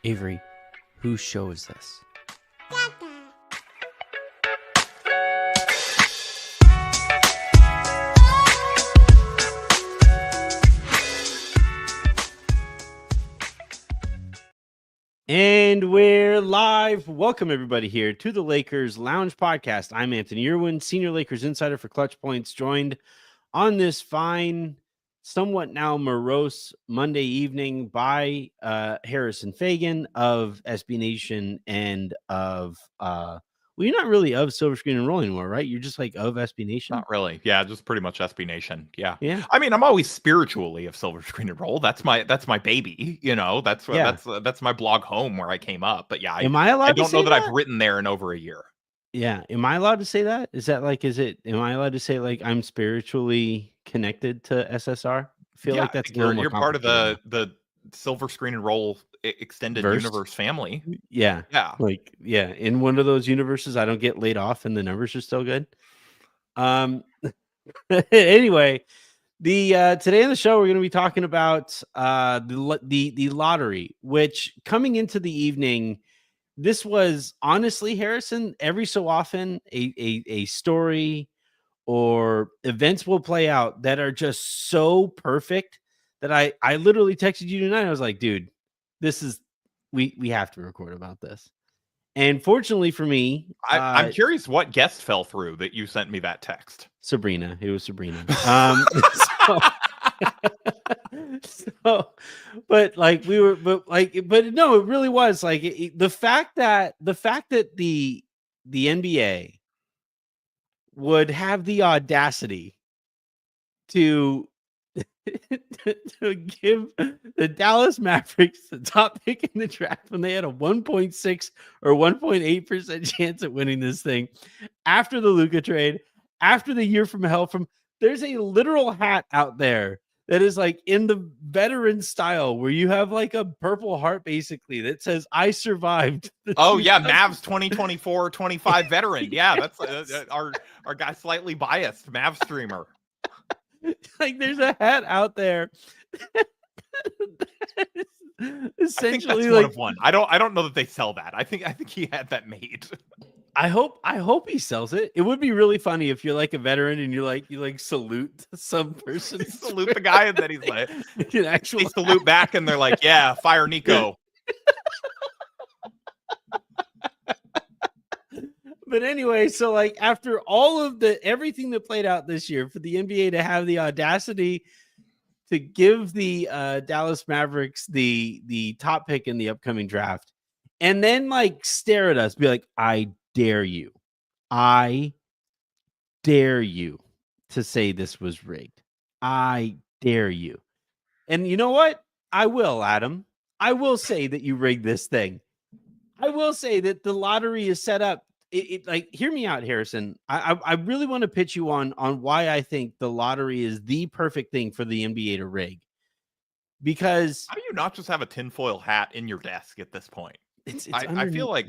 Avery, whose show is this? And we're live. Welcome, everybody, here to the Lakers Lounge Podcast. I'm Anthony Irwin, Senior Lakers Insider for Clutch Points, joined on this fine, somewhat now morose Monday evening by Harrison Fagan of SB Nation and of, well, you're not really of Silver Screen and Roll anymore, right? You're just like of SB Nation? Not really. Yeah, just pretty much SB Nation. Yeah. Yeah. I mean, I'm always spiritually of Silver Screen and Roll. That's my baby. You know, that's my blog home where I came up. But yeah, Am I allowed I to don't say know that that? I've written there in over a year. Yeah. Am I allowed to say that? Am I allowed to say like I'm spiritually connected to SSR? I feel like that's you're part of the Silver Screen and Roll extended universe family. Yeah. Like, yeah. In one of those universes, I don't get laid off and the numbers are still good. Anyway, today on the show, we're going to be talking about the lottery, which coming into the evening, this was honestly, Harrison, every so often a story or events will play out that are just so perfect that I literally texted you tonight. I was like, dude, this is we have to record about this. And fortunately for me, I'm curious what guest fell through that you sent me that text. Sabrina. It was Sabrina. But no, it really was like the fact that the NBA would have the audacity to to give the Dallas Mavericks the top pick in the draft when they had a 1.6 or 1.8% chance at winning this thing after the Luka trade, after the year from hell. There's a literal hat out there that is like in the veteran style where you have like a purple heart basically that says I survived. Mavs 2024-25 veteran. Yeah, that's our guy, slightly biased Mavs streamer. Like there's a hat out there. Essentially, I think that's one. I don't know that they sell that. I think he had that made. I hope he sells it. It would be really funny if you're like a veteran and you salute some person. Salute the guy and then he's like, they salute back and they're like, yeah, fire Nico. But anyway, so like after all of everything that played out this year, for the NBA to have the audacity to give the Dallas Mavericks the top pick in the upcoming draft, and then like stare at us, be like, I dare you to say this was rigged. I dare you. And you know what? I will, Adam. I will say that you rigged this thing. I will say that the lottery is set up. Hear me out, Harrison. I really want to pitch you on why I think the lottery is the perfect thing for the NBA to rig. Because how do you not just have a tinfoil hat in your desk at this point? I feel like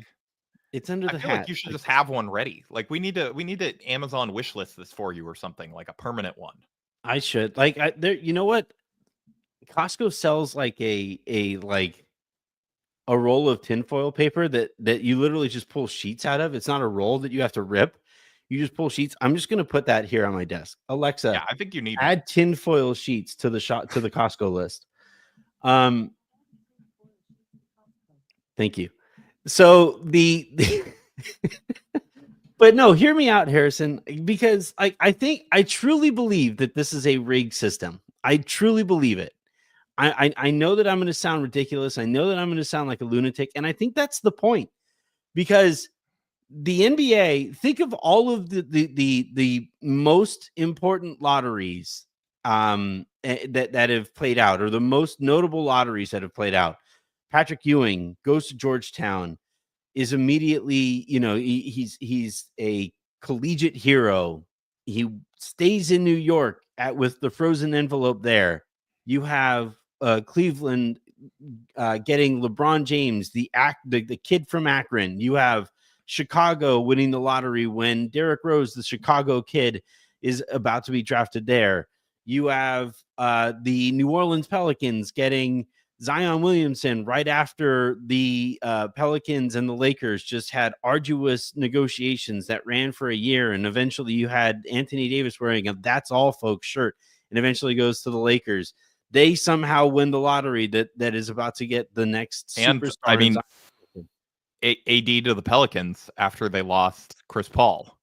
it's under the hat. I feel like you should just have one ready. Like we need to Amazon wish list this for you or something, like a permanent one. I should you know what? Costco sells like a roll of tinfoil paper that you literally just pull sheets out of. It's not a roll that you have to rip. You just pull sheets. I'm just going to put that here on my desk. Alexa, yeah, I think you need add tinfoil sheets to the Costco list. Thank you. So but no, hear me out, Harrison, because I truly believe that this is a rigged system. I truly believe it. I know that I'm going to sound ridiculous. I know that I'm going to sound like a lunatic. And I think that's the point, because the NBA, think of all of the most important lotteries that have played out, or the most notable lotteries that have played out. Patrick Ewing goes to Georgetown, is immediately, he's a collegiate hero. He stays in New York with the frozen envelope there. You have Cleveland getting LeBron James, the kid from Akron. You have Chicago winning the lottery when Derrick Rose, the Chicago kid, is about to be drafted there. You have the New Orleans Pelicans getting Zion Williamson, right after the Pelicans and the Lakers just had arduous negotiations that ran for a year, and eventually you had Anthony Davis wearing a "That's All Folks" shirt, and eventually goes to the Lakers. They somehow win the lottery that is about to get the next superstar. And I mean, AD to the Pelicans after they lost Chris Paul.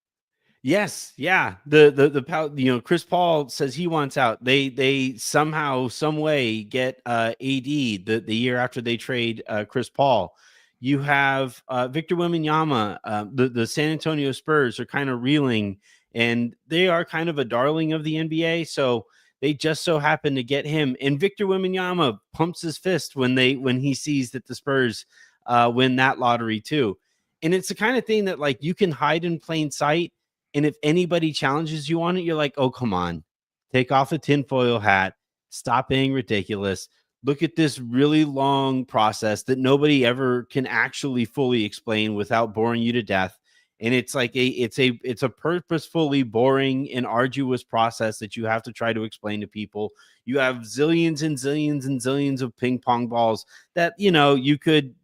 Yes, yeah. The Chris Paul says he wants out. They somehow, some way get AD the year after they trade Chris Paul. You have Victor Wembanyama. The San Antonio Spurs are kind of reeling, and they are kind of a darling of the NBA. So they just so happen to get him. And Victor Wembanyama pumps his fist when he sees that the Spurs win that lottery too. And it's the kind of thing that like you can hide in plain sight. And if anybody challenges you on it, you're like, oh, come on, take off the tinfoil hat, stop being ridiculous. Look at this really long process that nobody ever can actually fully explain without boring you to death. And it's like it's a purposefully boring and arduous process that you have to try to explain to people. You have zillions and zillions and zillions of ping pong balls that, you could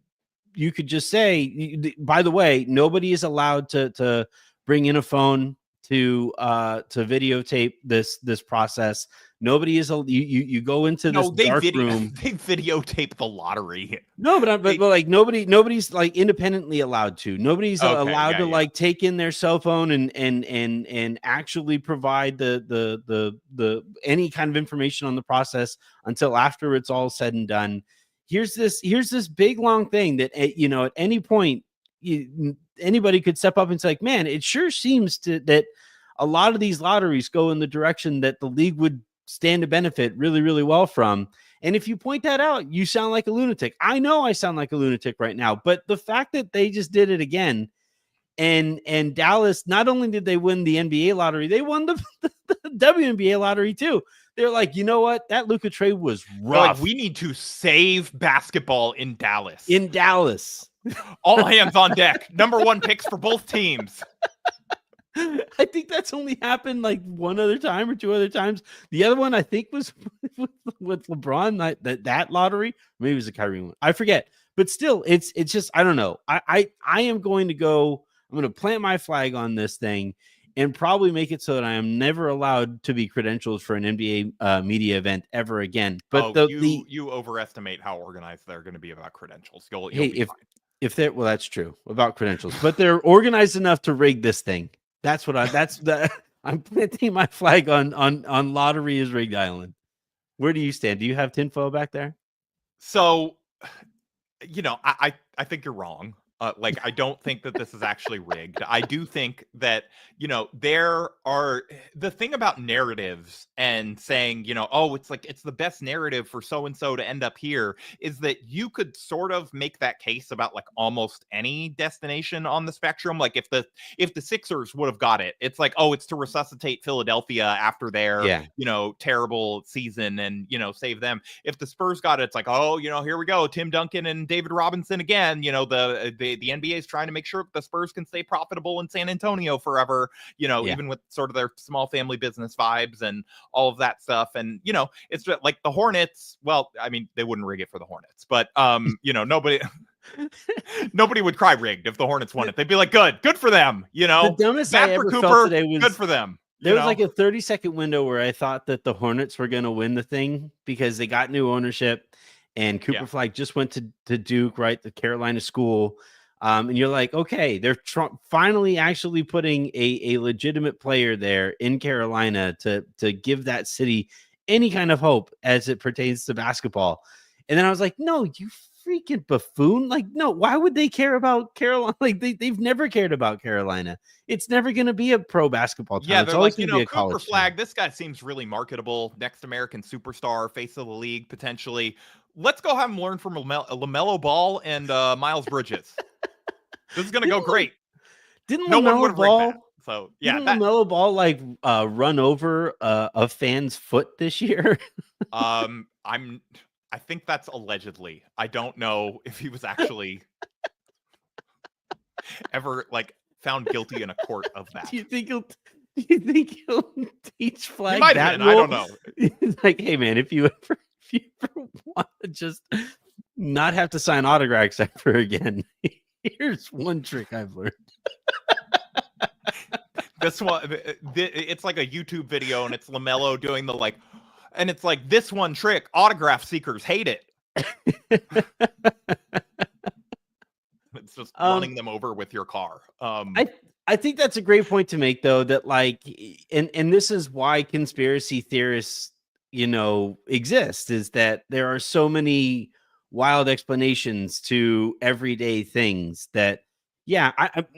just say, by the way, nobody is allowed to bring in a phone to videotape this process. Nobody is you go into this dark room. They videotape the lottery. No, but like nobody's like independently allowed to. Nobody's allowed to like take in their cell phone and actually provide the any kind of information on the process until after it's all said and done. Here's this big long thing that at any point anybody could step up and say, like, man, it sure seems that a lot of these lotteries go in the direction that the league would stand to benefit really, really well from. And if you point that out, you sound like a lunatic. I know I sound like a lunatic right now, but the fact that they just did it again, and Dallas, not only did they win the NBA lottery, they won the WNBA lottery too. They're like, you know what? That Luka trade was rough. Like, we need to save basketball in Dallas. All hands on deck. Number one picks for both teams. I think that's only happened like one other time or two other times. The other one I think was with LeBron, that lottery. Maybe it was a Kyrie one. I forget. But still, it's just, I don't know. I am going to go. I'm going to plant my flag on this thing and probably make it so that I am never allowed to be credentialed for an NBA media event ever again. But you overestimate how organized they're going to be about credentials. You'll be fine. If they're, well, that's true about credentials, but they're organized enough to rig this thing. That's what I'm planting my flag on lottery is rigged island. Where do you stand? Do you have tinfoil back there? So, I think you're wrong. Like, I don't think that this is actually rigged. I do think that, there are the thing about narratives and saying, it's the best narrative for so-and-so to end up here is that you could sort of make that case about like almost any destination on the spectrum. Like if the Sixers would have got it, it's like, oh, it's to resuscitate Philadelphia after their, terrible season and, save them. If the Spurs got it, it's like, oh, here we go. Tim Duncan and David Robinson again, the NBA is trying to make sure the Spurs can stay profitable in San Antonio forever, even with sort of their small family business vibes and all of that stuff. And, it's just like the Hornets. Well, I mean, they wouldn't rig it for the Hornets, but, nobody would cry rigged if the Hornets won it. They'd be like, good for them. The dumbest Matt I ever Cooper, felt today was good for them. There was like a 30-second window where I thought that the Hornets were going to win the thing because they got new ownership and Cooper Flagg just went to Duke, right? The Carolina school. And you're like, okay, they're finally actually putting a legitimate player there in Carolina to give that city any kind of hope as it pertains to basketball. And then I was like, no, you freaking buffoon. Like, no, why would they care about Carolina? Like they've never cared about Carolina. It's never going to be a pro basketball town. Yeah, it's they're always like, going to be a Cooper college Flagg, town. this guy seems really marketable. Next American superstar, face of the league, potentially. Let's go have him learn from LaMelo Ball and Miles Bridges. This is going to go great. Didn't no LaMelo one would have Ball, rigged that. So, yeah. Didn't LaMelo Ball like run over a fan's foot this year? I think that's allegedly. I don't know if he was actually ever like found guilty in a court of that. Do you think he'll teach Flagg he might that have been, rule? I don't know. It's like, hey man, if you ever want to just not have to sign autographs ever again. Here's one trick I've learned. This one, it's like a YouTube video, and it's LaMelo doing the like, and it's like, this one trick, autograph seekers hate it. It's just running them over with your car. I think that's a great point to make, though, that like, and this is why conspiracy theorists, exist, is that there are so many wild explanations to everyday things that, yeah,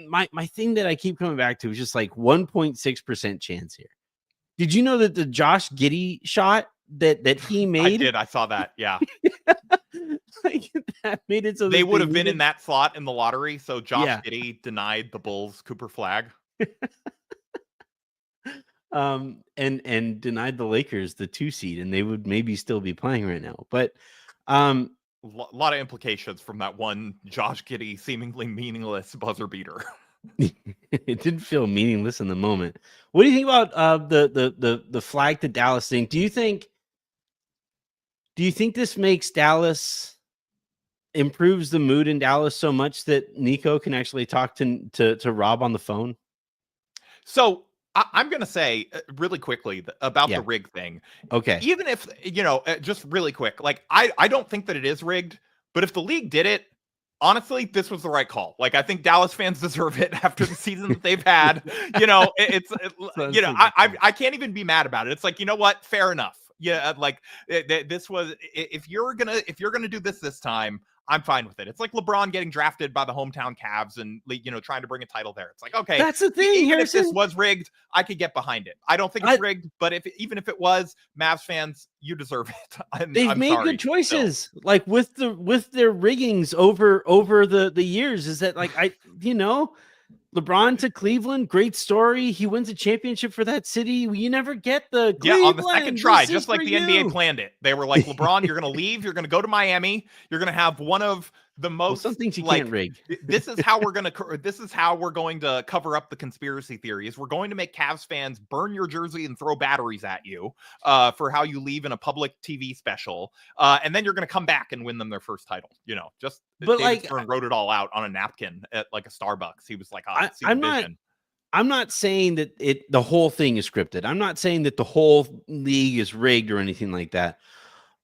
my thing that I keep coming back to is just like 1.6% chance here. Did you know that the Josh Giddey shot that he made? I did. I saw that. Yeah. Like, that made it so they would have been in that slot in the lottery. So Josh Giddey denied the Bulls Cooper Flagg. And denied the Lakers the 2 seed, and they would maybe still be playing right now. But a lot of implications from that one Josh Giddey seemingly meaningless buzzer beater. It didn't feel meaningless in the moment. What do you think about the Flagg to Dallas thing? Do you think this makes Dallas, improves the mood in Dallas so much that Nico can actually talk to Rob on the phone? So I'm going to say really quickly about the rig thing. Okay. Even if, just really quick, like I don't think that it is rigged, but if the league did it, honestly, this was the right call. Like, I think Dallas fans deserve it after the season that they've had. I can't even be mad about it. It's like, you know what? Fair enough. Yeah. Like this was, if you're going to do this time, I'm fine with it. It's like LeBron getting drafted by the hometown Cavs and, trying to bring a title there. It's like, okay, that's the thing. Even if this was rigged, I could get behind it. I don't think it's rigged, but even if it was, Mavs fans, you deserve it. They've made good choices, like with their riggings over the years. Is that like LeBron to Cleveland, great story. He wins a championship for that city. You never get the Cleveland, on the second try, just like the NBA planned it. They were like, LeBron, you're going to leave. You're going to go to Miami. You're going to have one of the most some things you can't rig. This is how we're going to cover up the conspiracy theories. We're going to make Cavs fans burn your jersey and throw batteries at you for how you leave in a public TV special, and then you're going to come back and win them their first title. But David Stern wrote it all out on a napkin at like a Starbucks. He was like, I'm not saying that the whole thing is scripted. I'm not saying that the whole league is rigged or anything like that.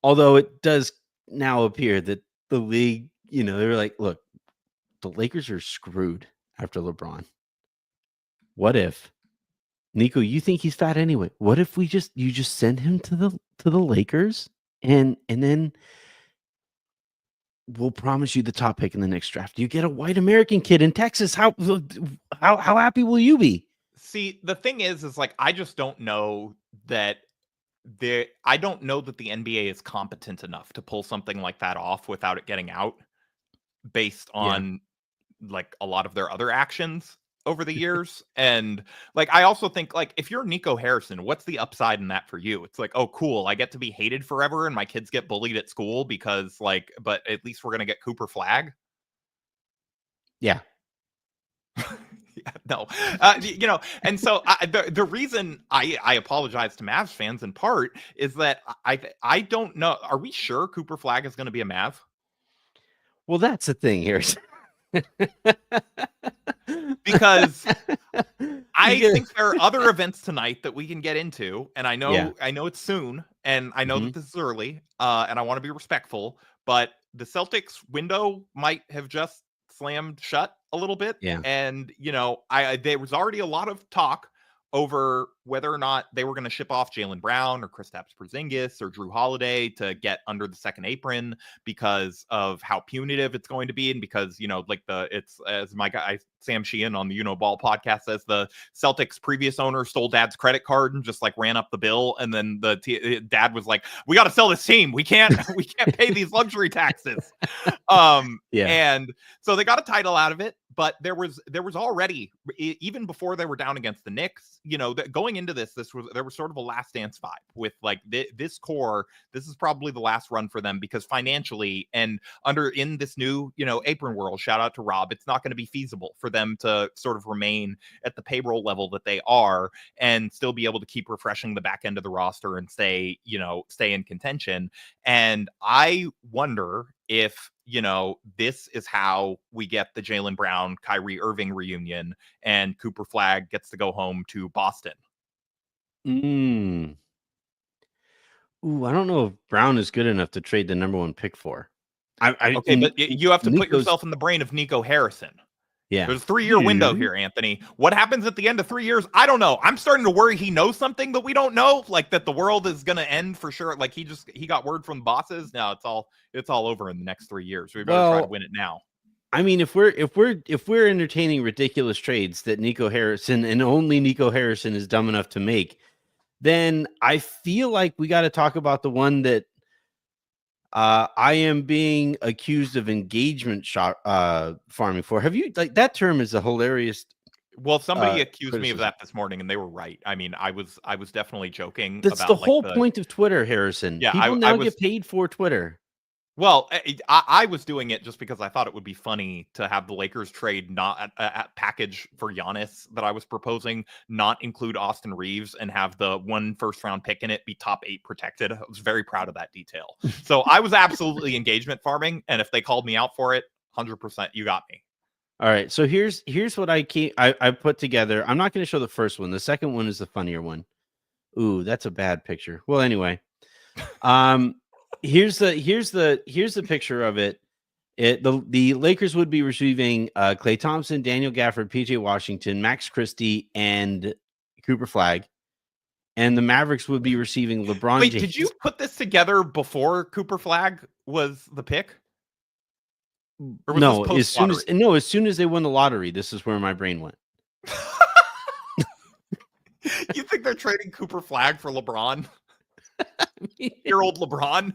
Although it does now appear that the league, they were like, look, the Lakers are screwed after LeBron. What if, Nico, you think he's fat anyway? What if you just send him to the Lakers and then we'll promise you the top pick in the next draft. You get a white American kid in Texas. How happy will you be? See, the thing is like, I just don't know that I don't know that the NBA is competent enough to pull something like that off without it getting out based on like a lot of their other actions over the years. And like, I also think like, if you're Nico Harrison, what's the upside in that for you? It's like, oh, cool, I get to be hated forever and my kids get bullied at school because like, but at least we're going to get Cooper Flagg. Yeah. No, and so the reason I apologize to Mavs fans in part is that I don't know. Are we sure Cooper Flagg is going to be a Mav? Well, that's the thing here. Because I think there are other events tonight that we can get into, and I know it's soon, and I know that this is early, and I want to be respectful, but the Celtics window might have just slammed shut a little bit. Yeah. And, there was already a lot of talk over whether or not they were going to ship off Jaylen Brown or Kristaps Porzingis or Drew Holiday to get under the second apron because of how punitive it's going to be. And because, it's as my guy, Sam Sheehan on the Ball podcast says, the Celtics previous owner stole dad's credit card and just like ran up the bill. And then dad was like, we got to sell this team. We can't pay these luxury taxes. And so they got a title out of it, but there was already, even before they were down against the Knicks, going into this there was sort of a last dance vibe with like this core. This is probably the last run for them because financially and in this new, apron world, shout out to Rob, it's not going to be feasible for them to sort of remain at the payroll level that they are and still be able to keep refreshing the back end of the roster and stay in contention. And I wonder if, this is how we get the Jaylen Brown, Kyrie Irving reunion and Cooper Flagg gets to go home to Boston. Ooh, I don't know if Brown is good enough to trade the number 1 pick for. Okay, but you have to put yourself in the brain of Nico Harrison. Yeah. There's a 3-year window here, Anthony. What happens at the end of 3 years? I don't know. I'm starting to worry he knows something that we don't know, like that the world is going to end for sure. Like he got word from the bosses. Now it's all over in the next 3 years. We better try to win it now. I mean, if we're entertaining ridiculous trades that Nico Harrison and only Nico Harrison is dumb enough to make, then I feel like we got to talk about the one that I am being accused of engagement farming for. Have you, like, that term is a hilarious. Well, somebody accused me of that this morning, and they were right. I mean, I was definitely joking. That's about, the whole point of Twitter, Harrison. Yeah, people now get paid for Twitter. Well, I was doing it just because I thought it would be funny to have the Lakers trade not a package for Giannis that I was proposing, not include Austin Reaves and have the 1 first-round pick in it be top 8 protected. I was very proud of that detail. So I was absolutely engagement farming, and if they called me out for it, 100%, you got me. All right, so here's what I put together. I'm not going to show the first one. The second one is the funnier one. Ooh, that's a bad picture. Well, anyway, here's the picture of it. The Lakers would be receiving Klay Thompson, Daniel Gafford, PJ Washington, Max Christie, and Cooper Flagg. And the Mavericks would be receiving LeBron James. Did you put this together before Cooper Flagg was the pick? Or was no, as soon as they won the lottery, this is where my brain went. You think they're trading Cooper Flagg for LeBron? Your old LeBron?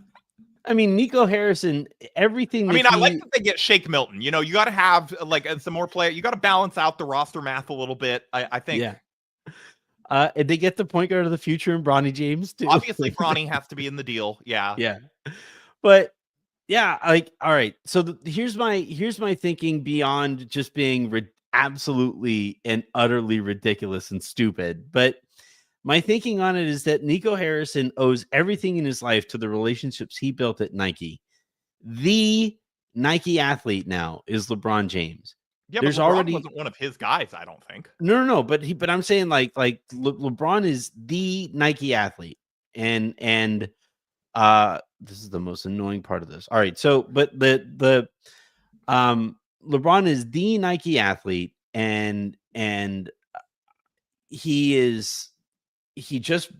I mean, Nico Harrison, everything. I like that they get Shake Milton. You got to have like some more player. You got to balance out the roster math a little bit. I think. Yeah. And they get the point guard of the future and Bronny James too. Obviously, Bronny has to be in the deal. Yeah. Yeah. But yeah, like, all right. So here's my thinking beyond just being absolutely and utterly ridiculous and stupid. But my thinking on it is that Nico Harrison owes everything in his life to the relationships he built at Nike. The Nike athlete now is LeBron James. Yeah, but LeBron wasn't one of his guys, I don't think. No. But I'm saying like LeBron is the Nike athlete, and this is the most annoying part of this. All right, so but the LeBron is the Nike athlete, and he just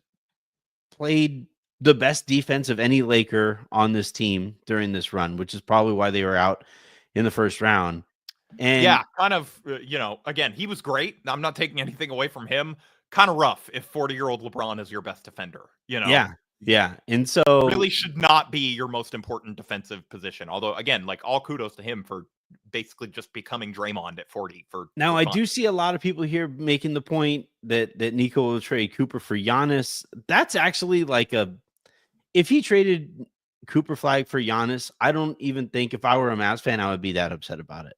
played the best defense of any Laker on this team during this run, which is probably why they were out in the first round. And yeah, kind of, again, he was great. I'm not taking anything away from him. Kind of rough if 40-year-old LeBron is your best defender, Yeah. And so really should not be your most important defensive position. Although, again, like all kudos to him for basically just becoming Draymond at 40. Now, I do see a lot of people here making the point that Nico will trade Cooper for Giannis. That's actually like if he traded Cooper Flagg for Giannis, I don't even think if I were a Mavs fan, I would be that upset about it.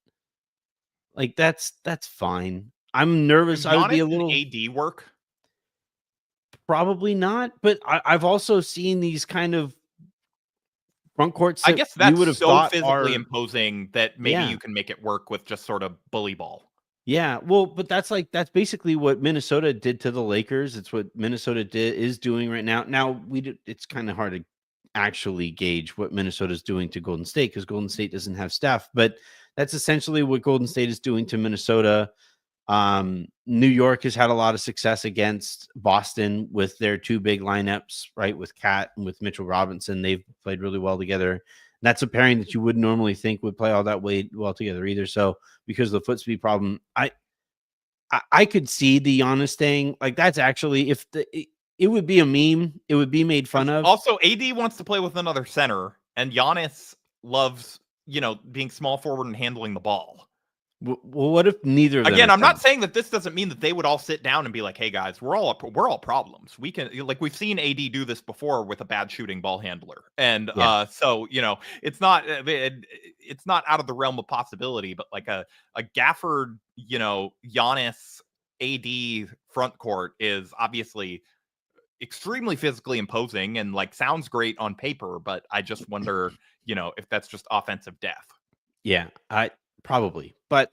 Like that's fine. I'm nervous. I would be a little AD work. Probably not, but I've also seen these kind of front courts. I guess that's so physically imposing that maybe you can make it work with just sort of bully ball. Yeah, well, but that's basically what Minnesota did to the Lakers. It's what Minnesota is doing right now. Now it's kind of hard to actually gauge what Minnesota's doing to Golden State because Golden State doesn't have Steph, but that's essentially what Golden State is doing to Minnesota. New York has had a lot of success against Boston with their 2 big lineups, right? With Cat and with Mitchell Robinson. They've played really well together. That's a pairing that you wouldn't normally think would play all that way well together either. So because of the foot speed problem, I could see the Giannis thing. Like that's actually it would be a meme. It would be made fun of. Also, AD wants to play with another center, and Giannis loves, being small forward and handling the ball. Well, what if neither of them? Again, I'm not saying that this doesn't mean that they would all sit down and be like, "Hey guys, we're all problems. We can like we've seen AD do this before with a bad shooting ball handler." And so, it's not it's not out of the realm of possibility, but like a Gafford, Giannis AD front court is obviously extremely physically imposing and like sounds great on paper, but I just wonder, if that's just offensive death. Yeah, I probably. But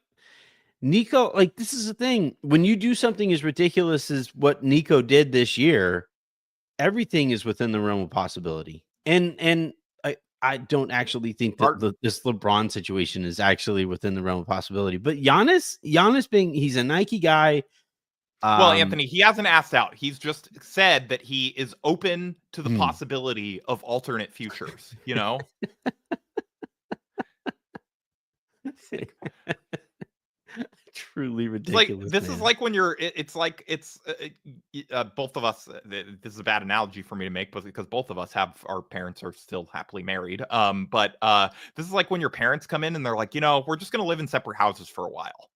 Nico, like this is the thing. When you do something as ridiculous as what Nico did this year, everything is within the realm of possibility. And I don't actually think that this LeBron situation is actually within the realm of possibility. But Giannis being he's a Nike guy. Well, Anthony, he hasn't asked out. He's just said that he is open to the possibility of alternate futures, Truly ridiculous. This is like when you're both of us, this is a bad analogy for me to make because both of us our parents are still happily married. But this is like when your parents come in and they're like, we're just going to live in separate houses for a while.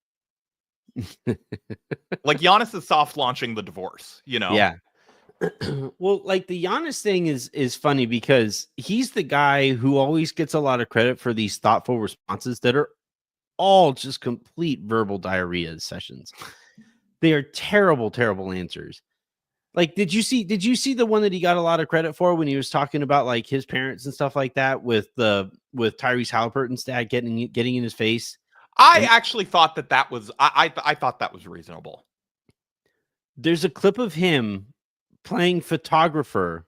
Like Giannis is soft launching the divorce, Yeah. Well, like the Giannis thing is funny because he's the guy who always gets a lot of credit for these thoughtful responses that are all just complete verbal diarrhea sessions. They are terrible, terrible answers. Like, did you see the one that he got a lot of credit for when he was talking about like his parents and stuff like that with Tyrese Halliburton's dad getting in his face? I actually thought that was I thought that was reasonable. There's a clip of him playing photographer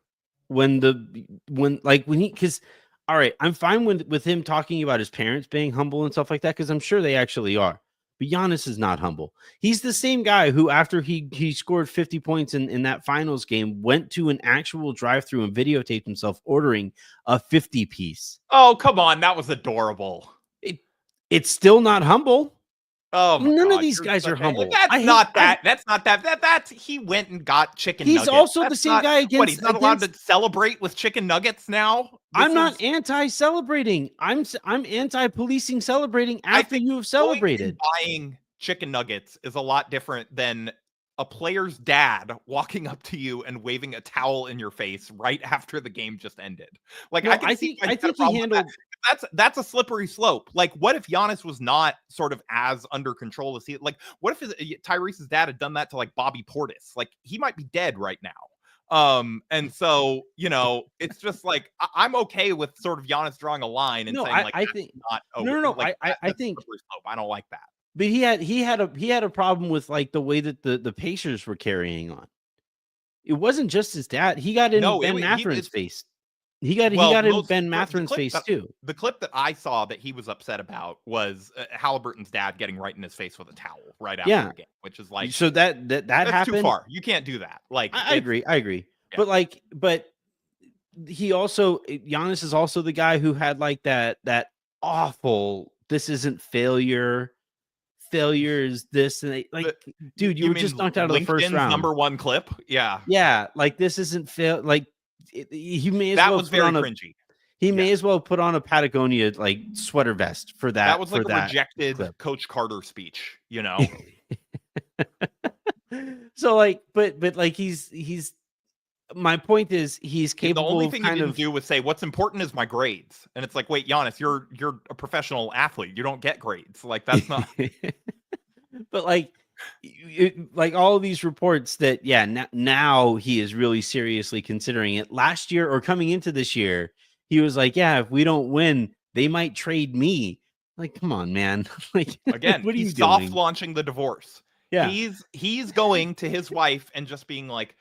because all right, I'm fine with him talking about his parents being humble and stuff like that because I'm sure they actually are. But Giannis is not humble. He's the same guy who, after he scored 50 points in that finals game, went to an actual drive-through and videotaped himself ordering a 50 piece. Oh, come on. That was adorable. It's still not humble. Oh, my none God, of these guys are humble. That's not that. That's he went and got chicken nuggets. He's also the same guy against. What, he's not allowed to celebrate with chicken nuggets now? I'm not anti-celebrating. I'm anti-policing celebrating after you have celebrated. Buying chicken nuggets is a lot different than a player's dad walking up to you and waving a towel in your face right after the game just ended. Like, no, I think he handled. That's a slippery slope. Like, what if Giannis was not sort of as under control as he? Like, what if Tyrese's dad had done that to like Bobby Portis? Like, he might be dead right now. And so it's just like I'm okay with sort of Giannis drawing a line and saying like I think not over. No. Like, I think I don't like that. But he had a problem with like the way that the Pacers were carrying on. It wasn't just his dad. He got in Ben Matherin's face. He got in Ben Matherin's face too. The clip that I saw that he was upset about was Halliburton's dad getting right in his face with a towel right after the game, which is like so that's happened. Too far. You can't do that. Like I agree. Yeah. But he also Giannis is also the guy who had like that awful. This isn't failure. Failure is this and dude, you were just knocked out of the first round. Number one clip. Yeah. Like this isn't fail. Like he may as that well was very cringy. He may as well put on a Patagonia like sweater vest for that. That was like a rejected clip. Coach Carter speech, So like, but like he's. My point is he's capable. The only thing he didn't do was say, "What's important is my grades," and it's like, wait, Giannis, you're a professional athlete. You don't get grades. Like that's not. But like all of these reports that now he is really seriously considering it. Last year or coming into this year, he was like, "Yeah, if we don't win, they might trade me." Like, come on, man. Like again, what are you doing? Soft launching the divorce. Yeah, he's going to his wife and just being like,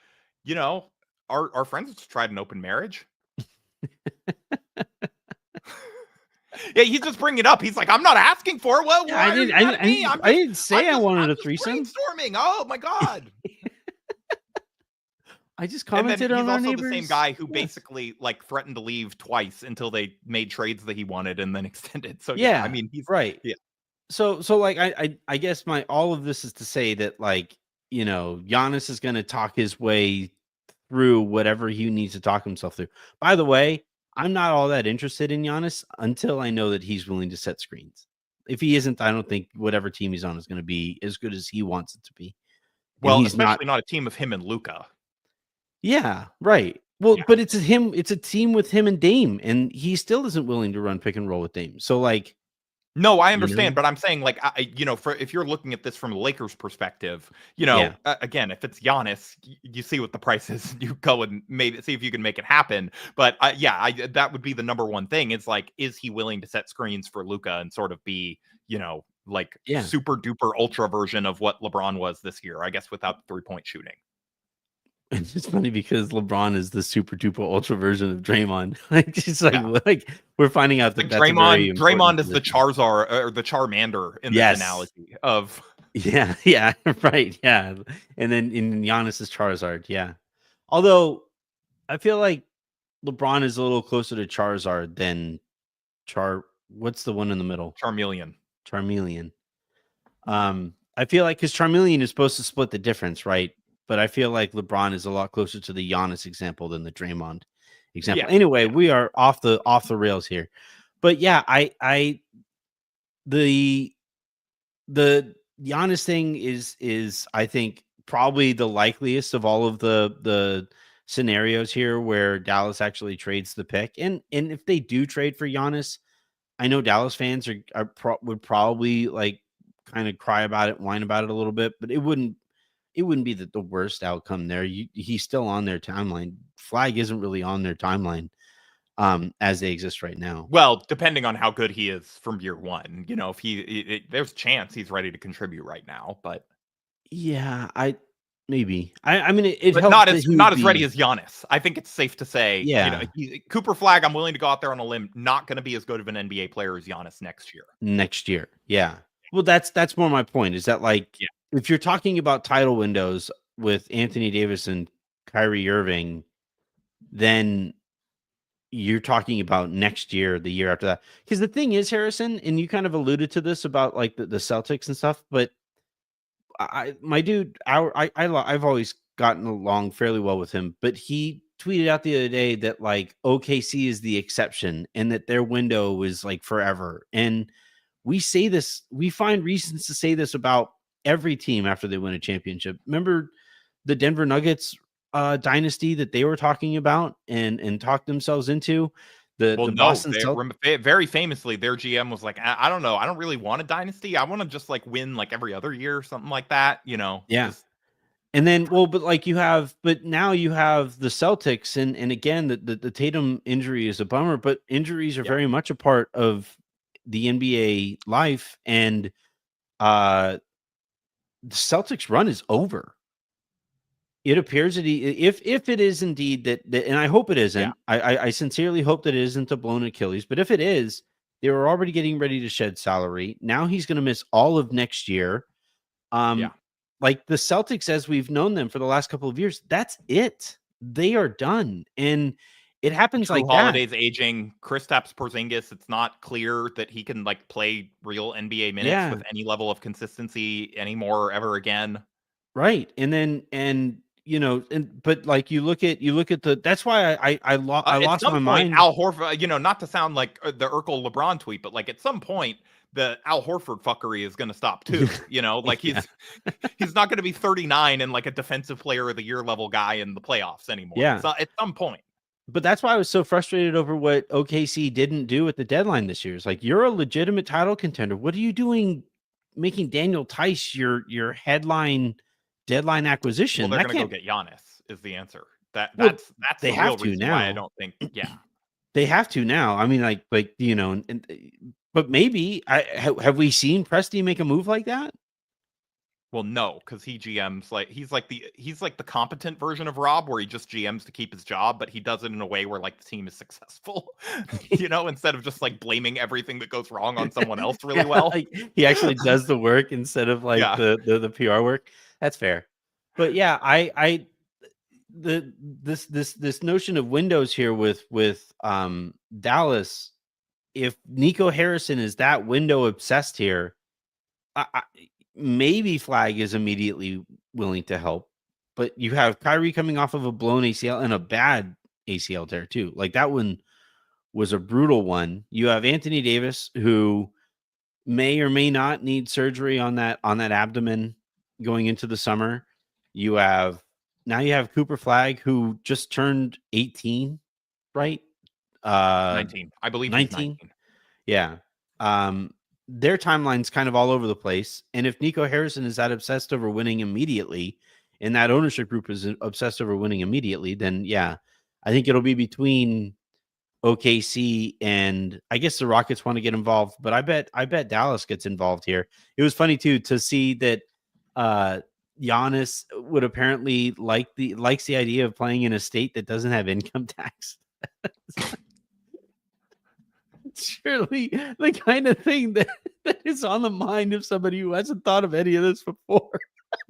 Our friends just tried an open marriage. Yeah, he's just bringing it up. He's like, I'm not asking for it. Well, I didn't say I wanted a threesome. Brainstorming. Oh my God. I just commented on our neighbors. He's also the same guy who basically like threatened to leave twice until they made trades that he wanted and then extended. So yeah, I mean, he's right. Yeah. So like I guess all of this is to say that like, Giannis is going to talk his way through whatever he needs to talk himself through. By the way, I'm not all that interested in Giannis until I know that he's willing to set screens. If he isn't, I don't think whatever team he's on is going to be as good as he wants it to be. And Well, he's not. especially not a team of him and Luca. Yeah, right. Well, Yeah. but it's a team with him and Dame, and he still isn't willing to run pick and roll with Dame. So like, No, I you understand, know, but I'm saying, like, for if you're looking at this from the Lakers' perspective, yeah, again, if it's Giannis, you see what the price is, you go and maybe see if you can make it happen. But that would be the number one thing. It's like, is he willing to set screens for Luca and sort of be, like yeah. super duper ultra version of what LeBron was this year? I guess without 3-point shooting. And it's funny because LeBron is the super duper ultra version of Draymond. Like, it's like, Yeah. we're finding out that Like that's a very important Draymond is the position. Charizard or the Charmander in this Yes. analogy of Yeah. Yeah. Right. Yeah. And then in Giannis is Charizard. Yeah. Although I feel like LeBron is a little closer to Charizard than What's the one in the middle? Charmeleon. Charmeleon. I feel like because Charmeleon is supposed to split the difference, right? But I feel like LeBron is a lot closer to the Giannis example than the Draymond example. Yeah, Anyway, yeah. we are off the rails here. But yeah, the Giannis thing is I think probably the likeliest of all of the scenarios here where Dallas actually trades the pick. And if they do trade for Giannis, I know Dallas fans would probably like kind of cry about it, whine about it a little bit, but it wouldn't be the worst outcome there. He's still on their timeline. Flagg isn't really on their timeline as they exist right now. Well, depending on how good he is from year one, if there's a chance he's ready to contribute right now, but Yeah, I mean it but helps not that as he would not as ready be. as Giannis. I think it's safe to say, Yeah, Cooper Flagg, I'm willing to go out there on a limb, not going to be as good of an NBA player as Giannis next year. next year. Yeah. Well, that's more my point is that like Yeah, if you're talking about title windows with Anthony Davis and Kyrie Irving, then you're talking about next year, the year after that. Because the thing is, Harrison, and you kind of alluded to this about like the Celtics and stuff, but my dude, I've always gotten along fairly well with him, but he tweeted out the other day that like OKC is the exception and that their window is like forever. And we find reasons to say this about every team after they win a championship. Remember the Denver Nuggets dynasty that they were talking about and talked themselves into? well, The no, Boston Celtics. very famously, their GM was like, I don't know, I don't really want a dynasty. I want to just like win like every other year or something like that. Yeah. Just And then, but now you have the Celtics, and again, the Tatum injury is a bummer, but injuries are yeah, very much a part of the NBA life, and the Celtics run is over. It appears that if it is indeed that, and I hope it yeah, isn't. I sincerely hope that it isn't a blown Achilles, but if it is, they were already getting ready to shed salary. Now he's going to miss all of next year. yeah. Like the Celtics, as we've known them for the last couple of years, that's it. They are done. And it happens True like that. Holiday's aging. Kristaps Porzingis, it's not clear that he can like play real NBA minutes Yeah. with any level of consistency anymore ever again. Right. And then, but like you look at that's why I At lost some my point, mind. Al Horford, not to sound like the Urkel LeBron tweet, but like at some point, the Al Horford fuckery is going to stop too. Like Yeah. he's not going to be 39 and like a defensive player of the year level guy in the playoffs anymore. Yeah. So at some point. But that's why I was so frustrated over what OKC didn't do at the deadline this year. It's like you're a legitimate title contender. What are you doing making Daniel Tice your headline deadline Well, acquisition? they're That going to go can't get Giannis is the answer. well, That's they the have real to reason why I now. don't think. Yeah. They have to now. I mean, but maybe have we seen Presti make a move like that? Well, no, because he GMs like he's like the competent version of Rob, where he just GMs to keep his job, but he does it in a way where like the team is successful, instead of just like blaming everything that goes wrong on someone else really Yeah, well. like he actually does the work instead of like Yeah, the PR work. That's fair. But yeah, this notion of windows here with Dallas, if Nico Harrison is that window obsessed here, maybe Flagg is immediately willing to help, but you have Kyrie coming off of a blown ACL and a bad ACL tear too. Like that one was a brutal one. You have Anthony Davis, who may or may not need surgery on that abdomen going into the summer. You have Cooper Flagg, who just turned 18, right? 19. I believe he's 19. 19. Yeah. Their timeline's kind of all over the place. And if Nico Harrison is that obsessed over winning immediately, and that ownership group is obsessed over winning immediately, then yeah, I think it'll be between OKC and I guess the Rockets want to get involved, but I bet Dallas gets involved here. It was funny too to see that Giannis would apparently likes the idea of playing in a state that doesn't have income tax. Surely the kind of thing that is on the mind of somebody who hasn't thought of any of this before.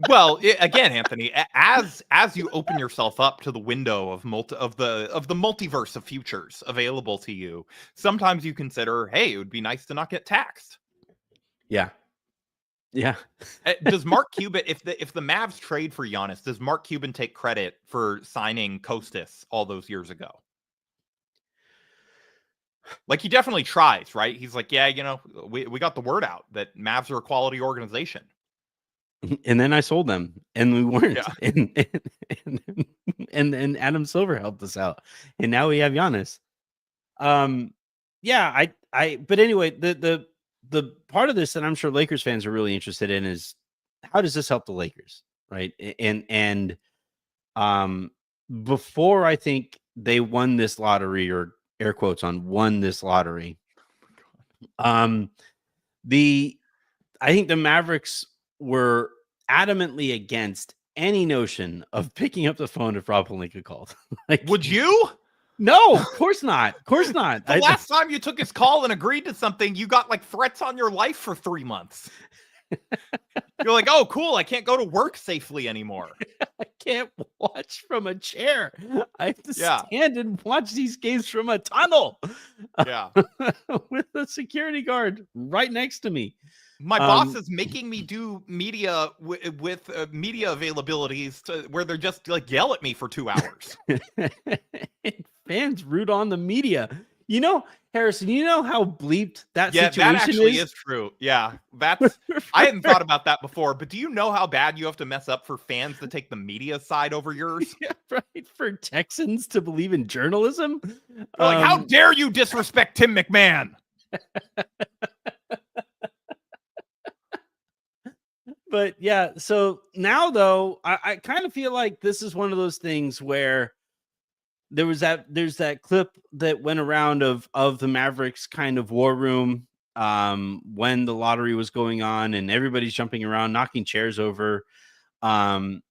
Well, again, Anthony, as you open yourself up to the window of the multiverse of futures available to you, sometimes you consider, hey, it would be nice to not get taxed. Yeah. Does Mark Cuban, if the Mavs trade for Giannis, does Mark Cuban take credit for signing Kostas all those years ago? Like, he definitely tries, right? He's like, yeah, we got the word out that Mavs are a quality organization. And then I sold them, and we weren't. Yeah. And Adam Silver helped us out, and now we have Giannis. Yeah, but anyway, the part of this that I'm sure Lakers fans are really interested in is how does this help the Lakers, right? And before I think they won this lottery, or air quotes on won this lottery, I think the Mavericks were adamantly against any notion of picking up the phone if Rob Pelinka called. Like, would you? No, of course not. Of course not. The last time you took his call and agreed to something, you got like threats on your life for 3 months. You're like, oh, cool. I can't go to work safely anymore. I can't watch from a chair. I have to stand and watch these games from a tunnel. Yeah. With a security guard right next to me. My boss is making me do media with media availabilities where they're just like yell at me for 2 hours. Fans root on the media. Harrison, you know how bleeped that situation is? Yeah, that actually is true. Yeah, that's I hadn't thought about that before, but do you know how bad you have to mess up for fans to take the media side over yours? Yeah, right. For Texans to believe in journalism? Like, how dare you disrespect Tim McMahon? But yeah, so now though, I kind of feel like this is one of those things where there's that clip that went around of the Mavericks kind of war room when the lottery was going on, and everybody's jumping around, knocking chairs over. And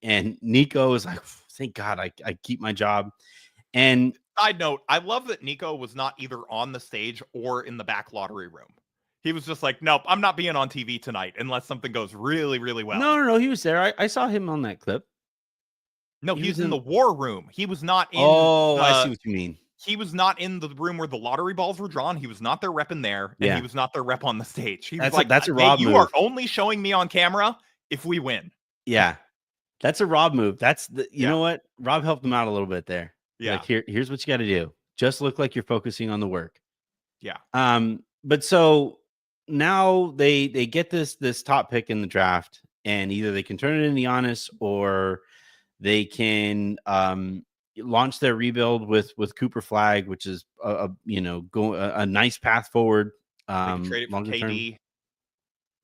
Nico is like, thank God I keep my job. And side note, I love that Nico was not either on the stage or in the back lottery room. He was just like, nope, I'm not being on TV tonight unless something goes really, really well. No, he was there. I saw him on that clip. No, he was in the war room. He was not in. Oh, I see what you mean. He was not in the room where the lottery balls were drawn. He was not their rep in there, and he was not their rep on the stage. He was like, that's a Rob move. You are only showing me on camera if we win. Yeah, that's a Rob move. You know what? Rob helped him out a little bit there. Yeah. Like, here's what you got to do. Just look like you're focusing on the work. Yeah. But so now they get this top pick in the draft, and either they can turn it into Giannis, or they can launch their rebuild with Cooper Flagg, which is a nice path forward. Trade it for KD.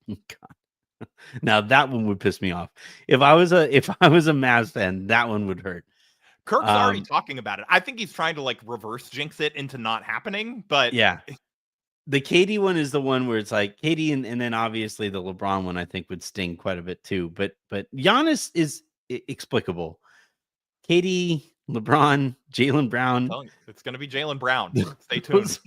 God. Now that one would piss me off. If I was a Mavs fan, that one would hurt. Kirk's already talking about it. I think he's trying to like reverse jinx it into not happening, but yeah. The KD one is the one where it's like KD and then obviously the LeBron one I think would sting quite a bit too. But Giannis is explicable. KD, LeBron, Jaylen Brown. It's going to be Jaylen Brown. Stay tuned.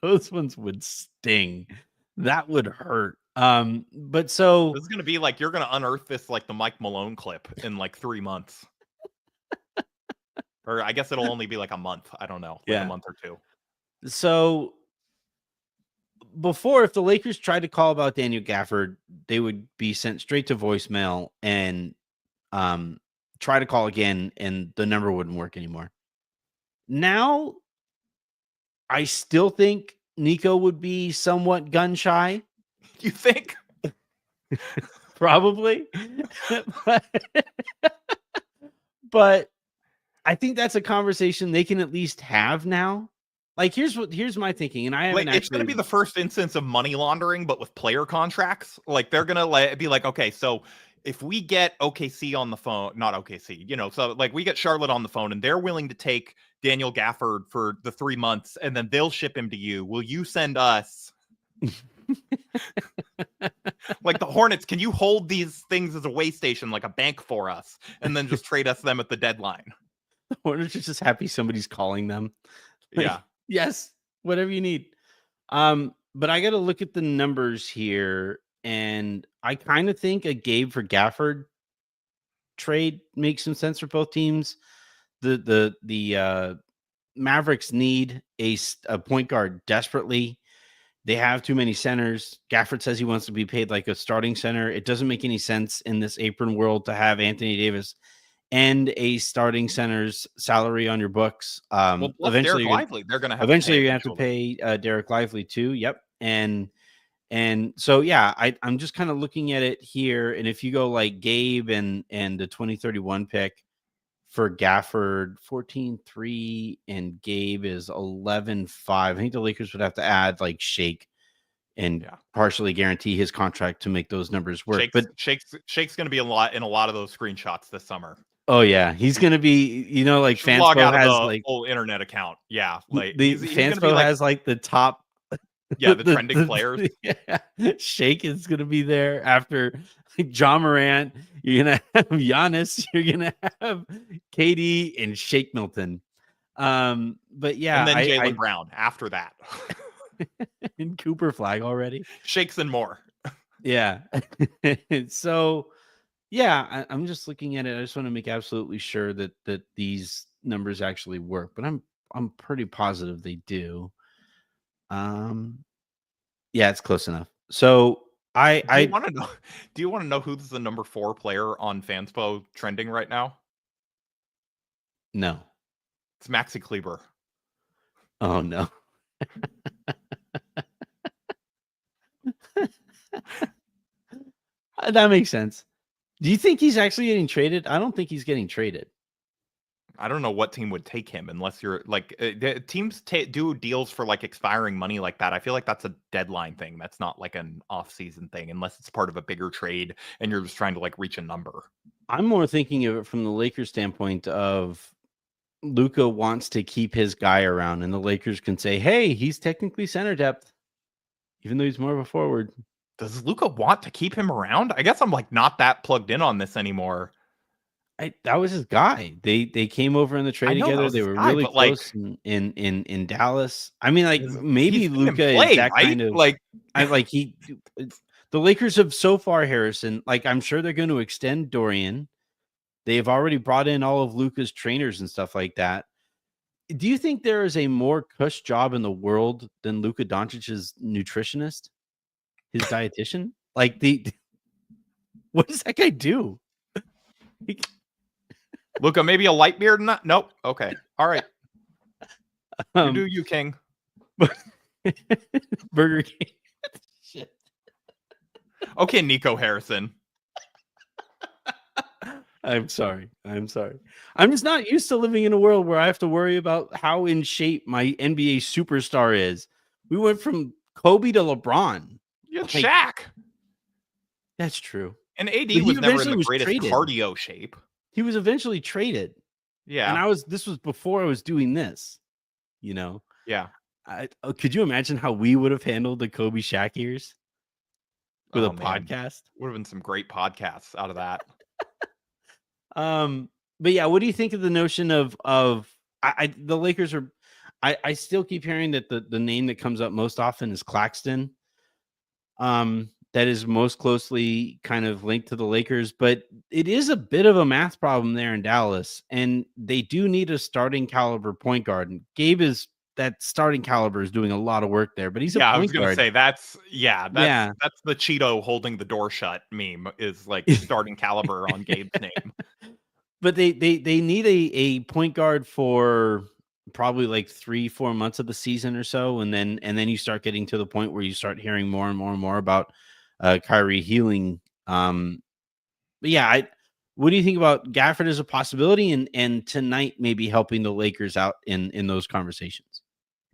Those ones would sting. That would hurt. But so this is going to be like, you're going to unearth this like the Mike Malone clip in like 3 months. Or I guess it'll only be like a month. I don't know. Like a month or 2. So before, if the Lakers tried to call about Daniel Gafford, they would be sent straight to voicemail and try to call again, and the number wouldn't work anymore. Now, I still think Nico would be somewhat gun shy. You think? Probably. but, but I think that's a conversation they can at least have now. Like, here's my thinking, and I haven't Like, it's going to be actually. the first instance of money laundering, but with player contracts. Like, they're going to be like, okay, so if we get OKC on the phone, not OKC, so like we get Charlotte on the phone and they're willing to take Daniel Gafford for the 3 months and then they'll ship him to you. Will you send us like the Hornets? Can you hold these things as a way station, like a bank for us, and then just trade us them at the deadline? The Hornets are just happy somebody's calling them. Like, Yeah. yes, whatever you need. But I got to look at the numbers here, and I kind of think a Gabe for Gafford trade makes some sense for both teams. The Mavericks need a point guard desperately. They have too many centers. Gafford says he wants to be paid like a starting center. It doesn't make any sense in this apron world to have Anthony Davis and a starting center's salary on your books. Well, plus Eventually, Derek Lively, they're going to have eventually to you're gonna have to pay Derek Lively too. Yep, and so yeah, I'm just kind of looking at it here, and if you go like Gabe and the 2031 pick for Gafford 14-3 and Gabe is 11-5. I think the Lakers would have to add like Shake and partially guarantee his contract to make those numbers work. Shake's going to be in a lot of those screenshots this summer. Oh yeah, he's going to be, like log out Fanspo has of the like whole internet account. Yeah, like the he's going to be Fanspo like, has like the top. Yeah, the trending players. Yeah. Shake is going to be there after John Morant. You're going to have Giannis. You're going to have KD and Shake Milton. But yeah. And then Jaylen Brown after that. And Cooper Flagg already. Shakes and more. Yeah. So, yeah, I'm just looking at it. I just want to make absolutely sure that these numbers actually work. But I'm pretty positive they do. Yeah, it's close enough. So do you want to know? Do you want to know who's the number 4 player on Fanspo trending right now? No, it's Maxi Kleber. Oh no. That makes sense. Do you think he's actually getting traded? I don't think he's getting traded. I don't know what team would take him unless you're like teams do deals for like expiring money like that. I feel like that's a deadline thing. That's not like an off-season thing unless it's part of a bigger trade and you're just trying to like reach a number. I'm more thinking of it from the Lakers standpoint of Luka wants to keep his guy around and the Lakers can say, hey, he's technically center depth, even though he's more of a forward. Does Luka want to keep him around? I guess I'm like not that plugged in on this anymore. That was his guy. They came over in the trade together. They were really close in Dallas. I mean, like maybe Luka is that right? Kind of the Lakers have so far, Harrison. Like I'm sure they're going to extend Dorian. They've already brought in all of Luka's trainers and stuff like that. Do you think there is a more cush job in the world than Luka Doncic's nutritionist, his dietitian? Like what does that guy do? Luka, maybe a light beard? Nope. Okay. All right. You do you, King. Burger King. Shit. Okay, Nico Harrison. I'm sorry. I'm just not used to living in a world where I have to worry about how in shape my NBA superstar is. We went from Kobe to LeBron. You had Shaq. That's true. And AD was never in the greatest cardio shape. He was eventually traded. Yeah. And this was before I was doing this, Yeah. Could you imagine how we would have handled the Kobe Shaq years with a podcast? Would have been some great podcasts out of that. But yeah, what do you think of the notion of the Lakers are, I still keep hearing that the name that comes up most often is Claxton. That is most closely kind of linked to the Lakers, but it is a bit of a math problem there in Dallas, and they do need a starting caliber point guard. And Gabe is that starting caliber is doing a lot of work there, but he's a point guard. I was going to say that's the Cheeto holding the door shut meme is like starting caliber on Gabe's name. But they need a point guard for probably like 3-4 months of the season or so, and then you start getting to the point where you start hearing more and more and more about Kyrie healing. But yeah, what do you think about Gafford as a possibility, and tonight maybe helping the Lakers out in those conversations?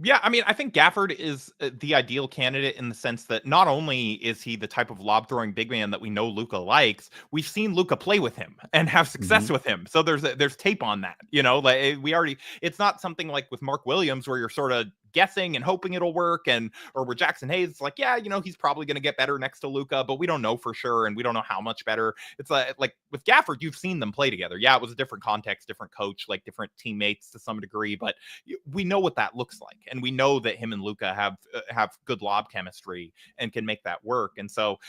Yeah, I mean, I think Gafford is the ideal candidate in the sense that not only is he the type of lob throwing big man that we know Luka likes, we've seen Luka play with him and have success Mhm. with him. So there's tape on that, like we already, it's not something like with Mark Williams where you're sort of guessing and hoping it'll work, and or where Jackson Hayes is like, yeah, he's probably going to get better next to Luka, but we don't know for sure and we don't know how much better. It's like with Gafford, you've seen them play together. Yeah, it was a different context, different coach, like different teammates to some degree, but we know what that looks like, and we know that him and Luka have good lob chemistry and can make that work. And so,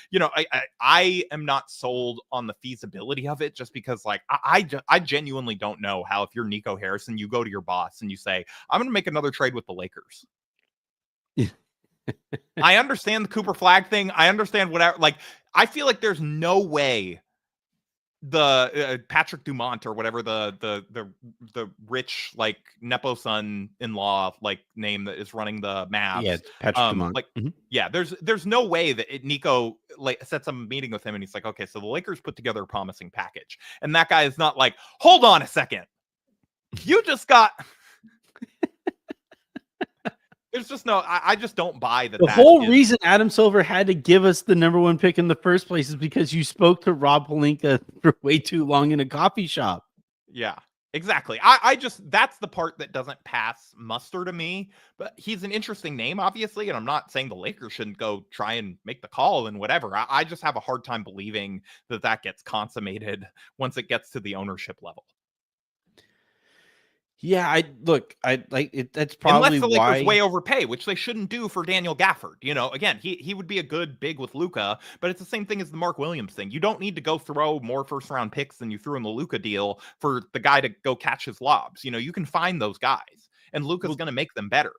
I am not sold on the feasibility of it, just because like I genuinely don't know how, if you're Nico Harrison, you go to your boss and you say, I'm going to make another trade with the Lakers. I understand the Cooper Flagg thing. I understand whatever. Like, I feel like there's no way the Patrick Dumont or whatever the rich like Nepo son-in-law like name that is running the Yeah, Mavs. it's Patrick Dumont. Like, Mhm. yeah, there's no way that Nico like sets up a meeting with him and he's like, okay, so the Lakers put together a promising package, and that guy is not like, hold on a second, you just got. There's just no. I just don't buy that. The That whole is. reason Adam Silver had to give us the number 1 pick in the first place is because you spoke to Rob Pelinka for way too long in a coffee shop. Yeah, exactly. I just, that's the part that doesn't pass muster to me. But he's an interesting name, obviously, and I'm not saying the Lakers shouldn't go try and make the call and whatever. I just have a hard time believing that gets consummated once it gets to the ownership level. Yeah, I like it. That's Unless probably the Lakers why. way overpay, which they shouldn't do for Daniel Gafford. Again, he would be a good big with Luka, but it's the same thing as the Mark Williams thing. You don't need to go throw more first round picks than you threw in the Luka deal for the guy to go catch his lobs. You can find those guys, and Luka's Well, going to make them better.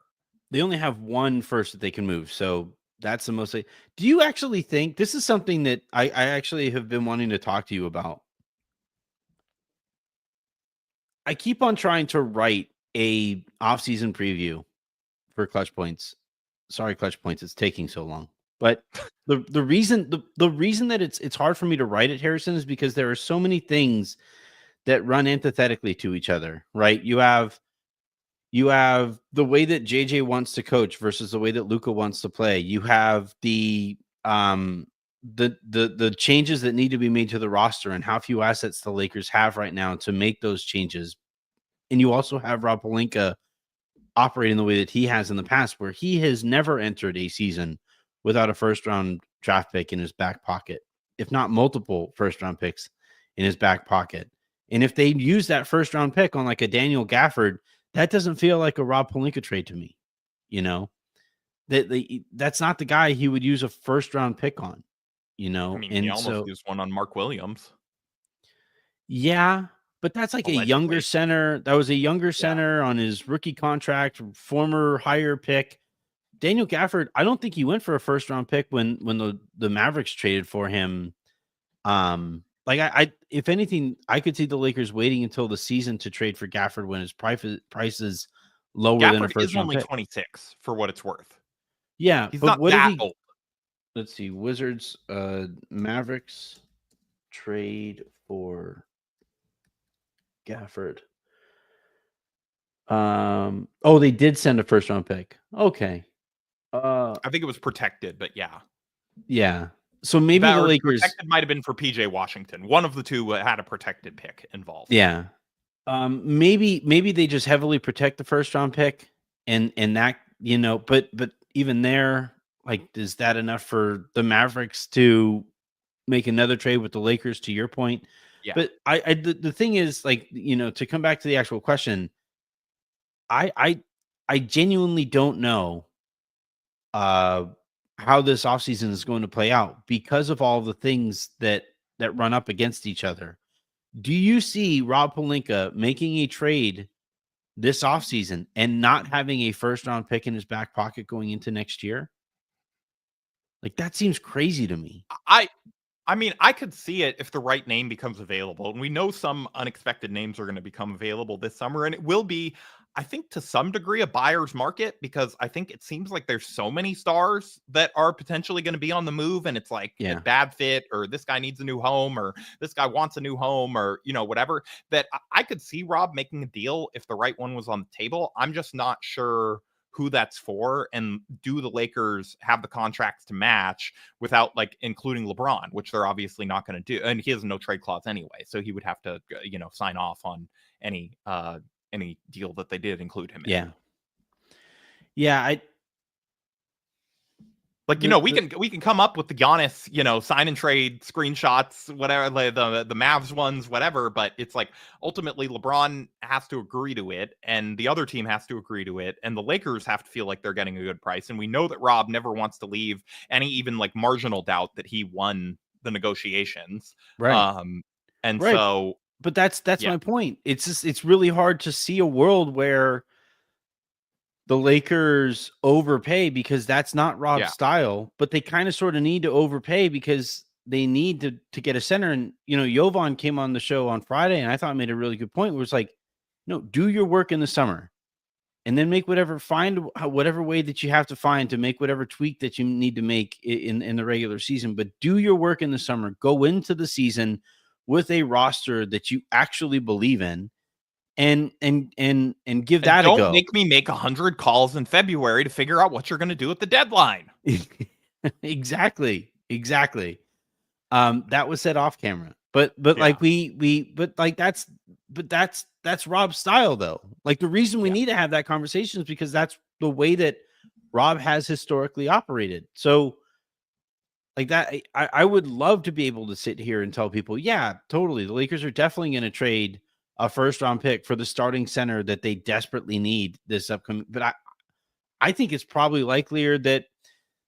they only have one first that they can move, so that's the most. Do you actually think this is something that I actually have been wanting to talk to you about? I keep on trying to write a off-season preview for Clutch Points. Sorry, Clutch Points, it's taking so long. But the reason that it's hard for me to write it, Harrison, is because there are so many things that run antithetically to each other, right? You have the way that JJ wants to coach versus the way that Luka wants to play. You have the changes that need to be made to the roster and how few assets the Lakers have right now to make those changes. And you also have Rob Pelinka operating the way that he has in the past, where he has never entered a season without a first round draft pick in his back pocket, if not multiple first round picks in his back pocket. And if they use that first round pick on like a Daniel Gafford, that doesn't feel like a Rob Pelinka trade to me. You know, that's not the guy he would use a first round pick on, I mean, he and almost so used one on Mark Williams, yeah, but that's like a younger allegedly. center. That was a younger Yeah. center on his rookie contract, former higher pick. Daniel Gafford, I don't think he went for a first round pick when the Mavericks traded for him. Like I if anything, I could see the Lakers waiting until the season to trade for Gafford when his price is lower than a Gafford first is round only pick. 26 for what it's worth. Yeah, He's but not what if that he old. let's see, Wizards Mavericks trade for Gafford. Oh, they did send a first round pick. Okay. I think it was protected, but yeah. Yeah. So maybe That the or Lakers, protected might have been for PJ Washington. One of the two had a protected pick involved. yeah. Maybe they just heavily protect the first round pick and that, but even there, like, is that enough for the Mavericks to make another trade with the Lakers, to your point? Yeah. But the thing is, like, to come back to the actual question, I genuinely don't know uh how this offseason is going to play out because of all the things that run up against each other. Do you see Rob Pelinka making a trade this offseason and not having a first round pick in his back pocket going into next year? Like, that seems crazy to me. I I mean, I could see it if the right name becomes available. And we know some unexpected names are going to become available this summer, and it will be. I think to some degree a buyer's market, because I think it seems like there's so many stars that are potentially going to be on the move, and it's like a Yeah. bad fit, or this guy needs a new home, or this guy wants a new home, or whatever, that I could see Rob making a deal if the right one was on the table. I'm just not sure who that's for, and do the Lakers have the contracts to match without like including LeBron, which they're obviously not going to do, and he has no trade clause anyway, so he would have to sign off on any deal that they did include him in. Yeah. Yeah. Like, we can come up with the Giannis, sign and trade screenshots, whatever, like the Mavs ones, whatever, but it's like ultimately LeBron has to agree to it, and the other team has to agree to it, and the Lakers have to feel like they're getting a good price. And we know that Rob never wants to leave any even like marginal doubt that he won the negotiations. Right. And Right. so But that's yeah. my point. It's really hard to see a world where the Lakers overpay, because that's not Rob's Yeah. style, but they kind of sort of need to overpay because they need to get a center. And Jovan came on the show on Friday, and I thought made a really good point, where it's like, do your work in the summer, and then find whatever way that you have to find to make whatever tweak that you need to make in the regular season. But do your work in the summer. Go into the season with a roster that you actually believe in, and give that a go. Don't make me make 100 calls in February to figure out what you're going to do at the deadline. Exactly. That was said off camera, but yeah. That's Rob's style, though. Like, the reason we need to have that conversation is because that's the way that Rob has historically operated. So like that, I would love to be able to sit here and tell people, yeah, totally, the Lakers are definitely going to trade a first-round pick for the starting center that they desperately need this upcoming. But I think it's probably likelier that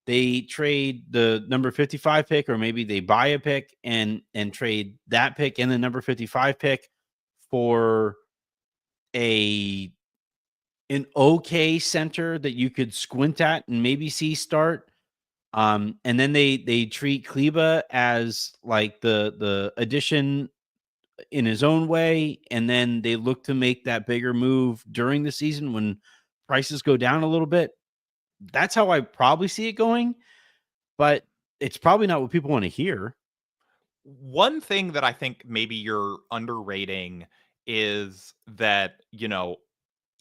they trade the number 55 pick, or maybe they buy a pick and trade that pick and the number 55 pick for an okay center that you could squint at and maybe see start. And then they treat Kleba as like the addition in his own way, and then they look to make that bigger move during the season when prices go down a little bit. That's how I probably see it going, but it's probably not what people want to hear. One thing that I think maybe you're underrating is that,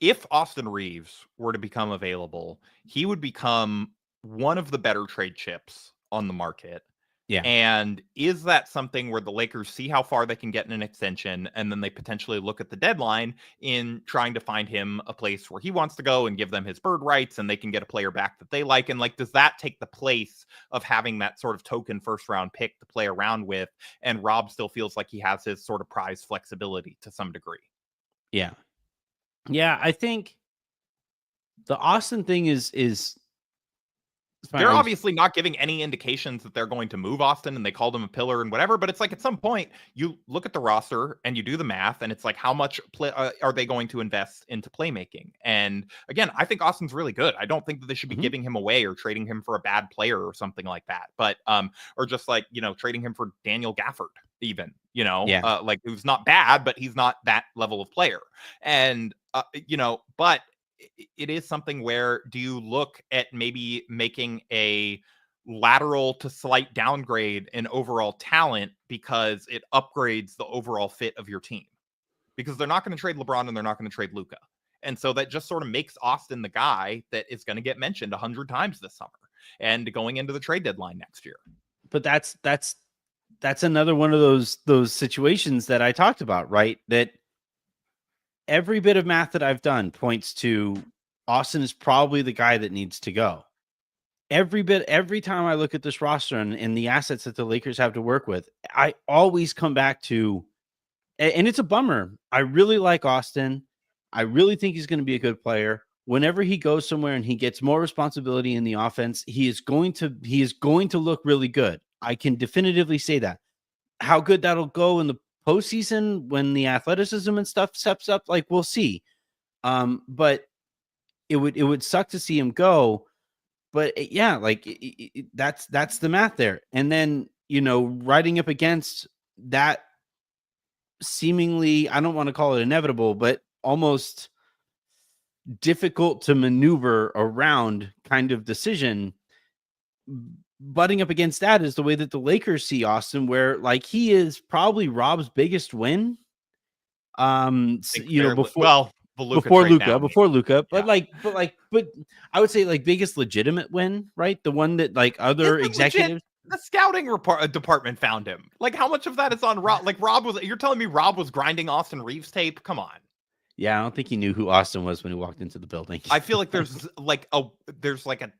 if Austin Reaves were to become available, he would become one of the better trade chips on the market. Yeah. And is that something where the Lakers see how far they can get in an extension, and then they potentially look at the deadline in trying to find him a place where he wants to go and give them his bird rights, and they can get a player back that they like? And like, does that take the place of having that sort of token first round pick to play around with? And Rob still feels like he has his sort of prize flexibility to some degree. Yeah. Yeah. I think the Austin thing is they're obviously not giving any indications that they're going to move Austin, and they called him a pillar and whatever, but it's like, at some point you look at the roster and you do the math, and it's like, how much are they going to invest into playmaking? And again, I think Austin's really good. I don't think that they should be giving him away or trading him for a bad player or something like that, but or just like, trading him for Daniel Gafford even, like, who's not bad, but he's not that level of player. And but it is something where, do you look at maybe making a lateral to slight downgrade in overall talent because it upgrades the overall fit of your team? Because they're not going to trade LeBron, and they're not going to trade Luka. And so that just sort of makes Austin the guy that is going to get mentioned 100 times this summer and going into the trade deadline next year. But that's another one of those situations that I talked about, right? That every bit of math that I've done points to Austin is probably the guy that needs to go. Every time I look at this roster and the assets that the Lakers have to work with, I always come back to, and it's a bummer. I really like Austin. I really think he's going to be a good player. Whenever he goes somewhere and he gets more responsibility in the offense, he is going to look really good. I can definitively say that. How good that'll go in the postseason when the athleticism and stuff steps up, like, we'll see. But it would suck to see him go. But yeah, like, that's the math there. And then, riding up against that seemingly, I don't want to call it inevitable, but almost difficult to maneuver around kind of decision. Butting up against that is the way that the Lakers see Austin, where like he is probably Rob's biggest win. Think You know, the Luka trade now. before Luka, Yeah. but I would say like biggest legitimate win, right? The one that like other executives. The scouting department found him. Like, how much of that is on Rob? Like, you're telling me Rob was grinding Austin Reaves tape? Come on. Yeah, I don't think he knew who Austin was when he walked into the building. I feel like there's like a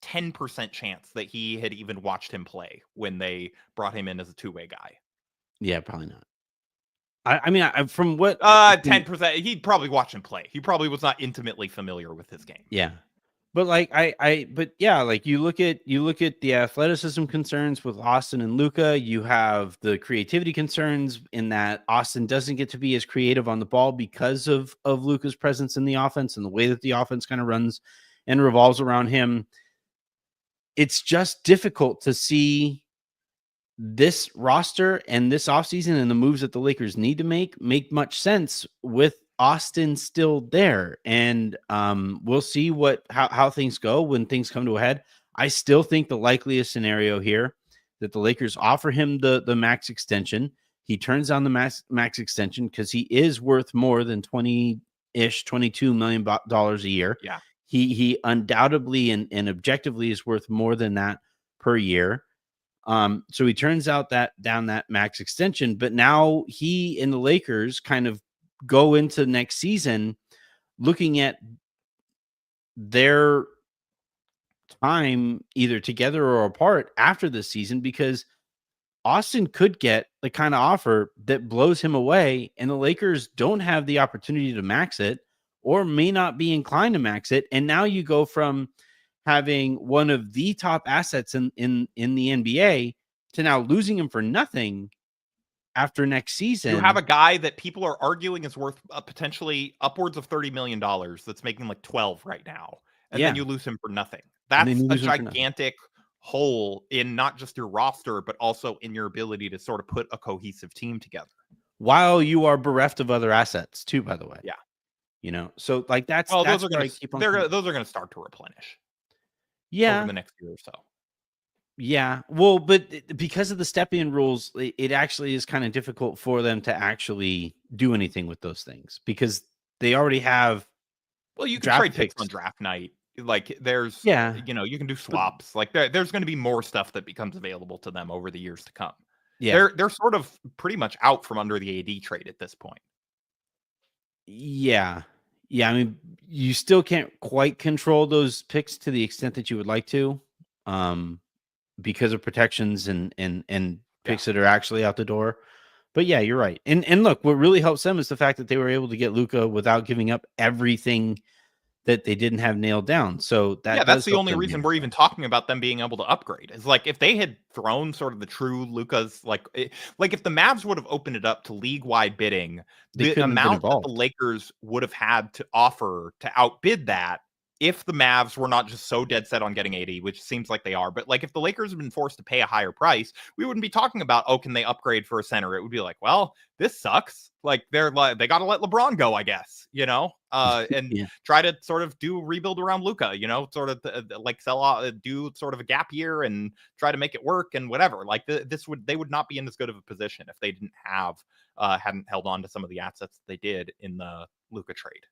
10% chance that he had even watched him play when they brought him in as a two-way guy. Yeah, probably not. I mean, from what 10%, he'd probably watch him play. He probably was not intimately familiar with his game. Yeah. But like but yeah, like you look at the athleticism concerns with Austin and Luka, you have the creativity concerns in that Austin doesn't get to be as creative on the ball because of Luka's presence in the offense and the way that the offense kind of runs and revolves around him. It's just difficult to see this roster and this offseason and the moves that the Lakers need to make much sense with Austin still there. And we'll see how things go when things come to a head. I still think the likeliest scenario here that the Lakers offer him the max extension. He turns down the max extension because he is worth more than $22 million a year. Yeah. He undoubtedly and objectively is worth more than that per year. So he turns out down that max extension, but now he and the Lakers kind of go into next season looking at their time either together or apart after this season, because Austin could get the kind of offer that blows him away, and the Lakers don't have the opportunity to max it or may not be inclined to max it. And now you go from having one of the top assets in the NBA to now losing him for nothing after next season. You have a guy that people are arguing is worth potentially upwards of $30 million that's making like 12 right now. And then you lose him for nothing. That's a gigantic hole in not just your roster, but also in your ability to sort of put a cohesive team together. While you are bereft of other assets too, by the way. Yeah. You know, so like those are going to start to replenish. Yeah. Over the next year or so. Yeah. Well, but because of the step-in rules, it actually is kind of difficult for them to actually do anything with those things because they already have. Well, you can trade picks on draft night. Like there's, you can do swaps. Like there's going to be more stuff that becomes available to them over the years to come. Yeah. They're sort of pretty much out from under the AD trade at this point. Yeah. Yeah, I mean, you still can't quite control those picks to the extent that you would like to, because of protections and picks that are actually out the door. But yeah, you're right. And look, what really helps them is the fact that they were able to get Luka without giving up everything that they didn't have nailed down. So that's the only reason we're even talking about them being able to upgrade. Is like if they had thrown sort of the true Luka's like if the Mavs would have opened it up to league-wide bidding, the amount that the Lakers would have had to offer to outbid that, if the Mavs were not just so dead set on getting 80, which seems like they are, but like if the Lakers had been forced to pay a higher price, we wouldn't be talking about, can they upgrade for a center? It would be like, well, this sucks. Like they got to let LeBron go, I guess, and try to sort of do rebuild around Luka, sort of like sell out, do sort of a gap year and try to make it work and whatever. Like they would not be in as good of a position if they didn't hadn't held on to some of the assets that they did in the Luka trade.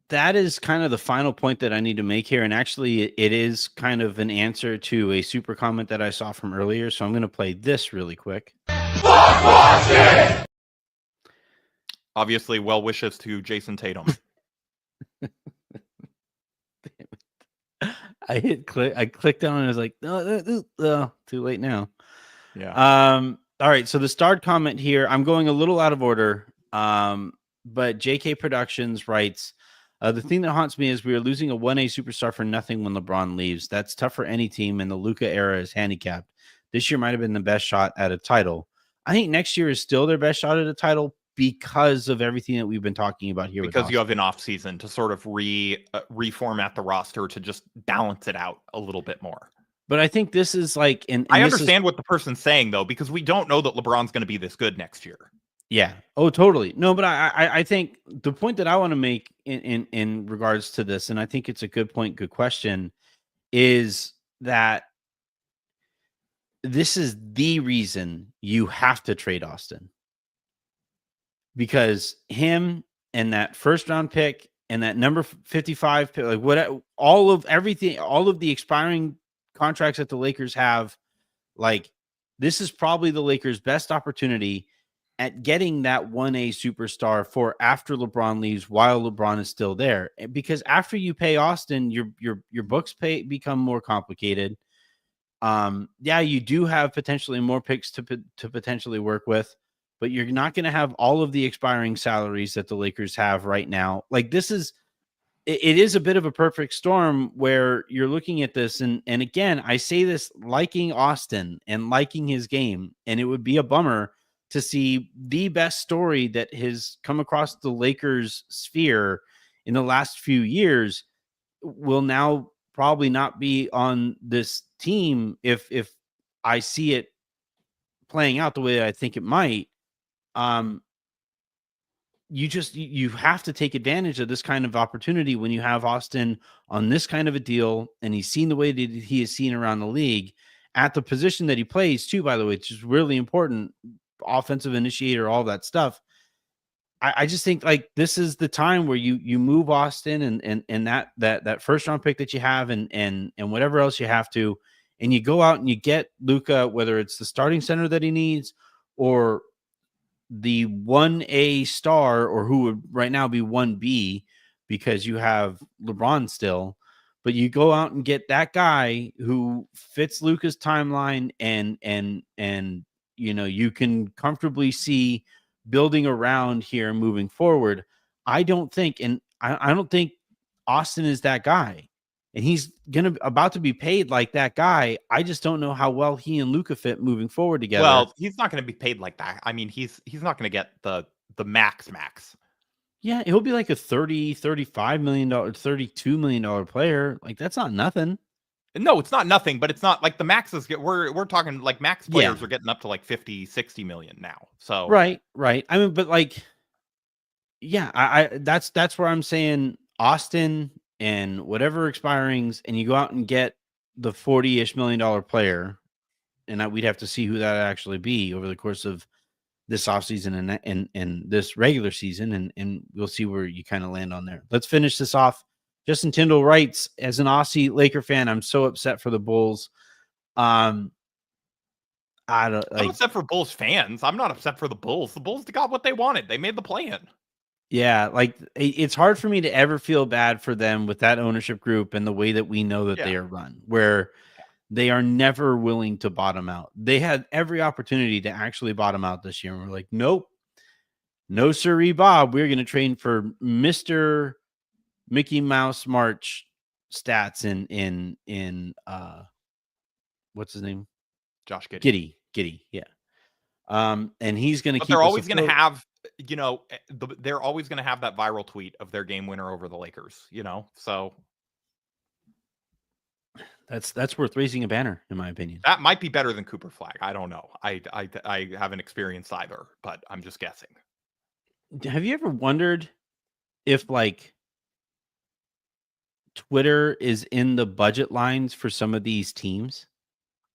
That is kind of the final point that I need to make here. And actually, it is kind of an answer to a super comment that I saw from earlier. So I'm going to play this really quick. Obviously, well wishes to Jayson Tatum. I clicked on it and I was like, no, too late now. Yeah. All right. So the starred comment here, I'm going a little out of order. But JK Productions writes, the thing that haunts me is we are losing a 1A superstar for nothing when LeBron leaves. That's tough for any team, and the Luka era is handicapped. This year might have been the best shot at a title. I think next year is still their best shot at a title because of everything that we've been talking about here. Because you have an off season to sort of reformat the roster to just balance it out a little bit more. But I think this is like, I understand what the person's saying though, because we don't know that LeBron's going to be this good next year. Yeah. Oh, totally. No, but I think the point that I want to make in regards to this, and I think it's a good point, good question, is that this is the reason you have to trade Austin, because him and that first round pick and that number 55 pick, like what, all of everything, all of the expiring contracts that the Lakers have, like this is probably the Lakers' best opportunity at getting that 1A superstar for after LeBron leaves, while LeBron is still there. Because after you pay Austin, your books become more complicated. Yeah, you do have potentially more picks to potentially work with, but you're not going to have all of the expiring salaries that the Lakers have right now. Like this is, it is a bit of a perfect storm where you're looking at this, and again, I say this liking Austin and liking his game, and it would be a bummer to see the best story that has come across the Lakers sphere in the last few years will now probably not be on this team if I see it playing out the way I think it might. Um, you have to take advantage of this kind of opportunity when you have Austin on this kind of a deal, and he's seen the way that he is seen around the league at the position that he plays too, by the way, which is really important, offensive initiator, all that stuff. I just think like this is the time where you move Austin and that first round pick that you have and whatever else you have to, and you go out and you get Luka, whether it's the starting center that he needs or the 1A star, or who would right now be 1B because you have LeBron still, but you go out and get that guy who fits Luka's timeline and you can comfortably see building around here moving forward. I don't think Austin is that guy. And he's about to be paid like that guy. I just don't know how well he and Luka fit moving forward together. Well, he's not going to be paid like that. I mean, he's not going to get the max. Yeah, he'll be like a $35 million, $32 million player. Like that's not nothing. No, it's not nothing, but it's not like the maxes we're talking like max players Yeah. are getting up to like 50, 60 million now. So Right. I mean, but like, yeah, I that's where I'm saying Austin and whatever expirings, and you go out and get the 40-ish million player, and we'd have to see who that actually be over the course of this offseason and this regular season, and we'll see where you kind of land on there. Let's finish this off. Justin Tyndall writes, as an Aussie Laker fan, I'm so upset for the Bulls. I don't I'm upset for Bulls fans. I'm not upset for the Bulls. The Bulls got what they wanted. They made the play-in. Yeah, like it's hard for me to ever feel bad for them with that ownership group and the way that we know that they are run, where they are never willing to bottom out. They had every opportunity to actually bottom out this year, and we're like, nope, no sirree, Bob. We're going to train for Mr. Mickey Mouse March stats in what's his name? Josh Giddey. Giddey, yeah. And he's going to keep. They're always going to have, they're always going to have that viral tweet of their game winner over the Lakers. So that's worth raising a banner, in my opinion. That might be better than Cooper Flagg. I don't know. I haven't experienced either, but I'm just guessing. Have you ever wondered if like Twitter is in the budget lines for some of these teams?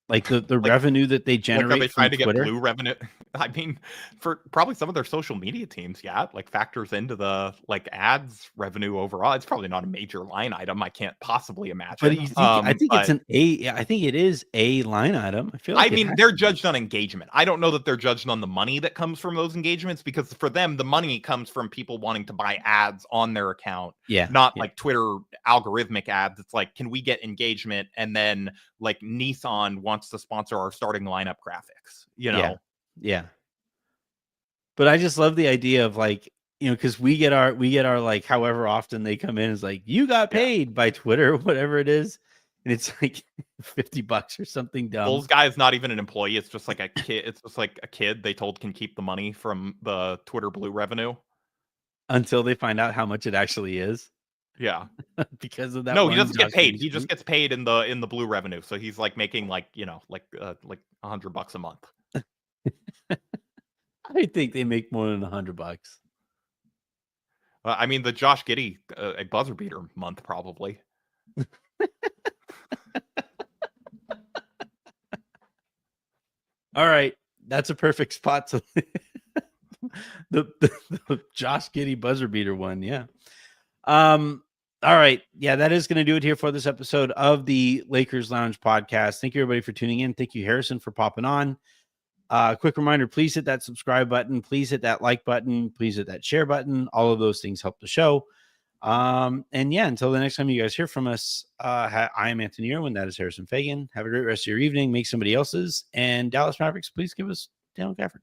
Like the revenue that they generate. Like, are they trying to Twitter? get blue revenue? I mean, for probably some of their social media teams, yeah, like factors into the like ads revenue overall. It's probably not a major line item. I can't possibly imagine. But I think it's an A. I think it is a line item. I feel like they're judged on engagement. I don't know that they're judged on the money that comes from those engagements, because for them, the money comes from people wanting to buy ads on their account. Yeah. Not like Twitter algorithmic ads. It's like, can we get engagement? And then like Nissan wants to sponsor our starting lineup graphics, Yeah. But I just love the idea of like, because we get our like however often they come in is like, you got paid by Twitter, whatever it is. And it's like $50 or something dumb. Bulls guy is not even an employee. It's just like a kid. It's just like a kid they told can keep the money from the Twitter blue revenue until they find out how much it actually is. Yeah. Because of that. No, he doesn't get paid. He just gets paid in the blue revenue. So he's like making like $100 a month. I think they make more than $100. I mean, the Josh Giddey a buzzer beater month probably. All right, that's a perfect spot to the Josh Giddey buzzer beater one. Yeah. All right. Yeah, that is going to do it here for this episode of the Lakers Lounge podcast. Thank you, everybody, for tuning in. Thank you, Harrison, for popping on. Quick reminder, please hit that subscribe button. Please hit that like button. Please hit that share button. All of those things help the show. And yeah, until the next time you guys hear from us, I am Anthony Irwin. That is Harrison Fagan. Have a great rest of your evening. Make somebody else's. And Dallas Mavericks, please give us Daniel Gafford.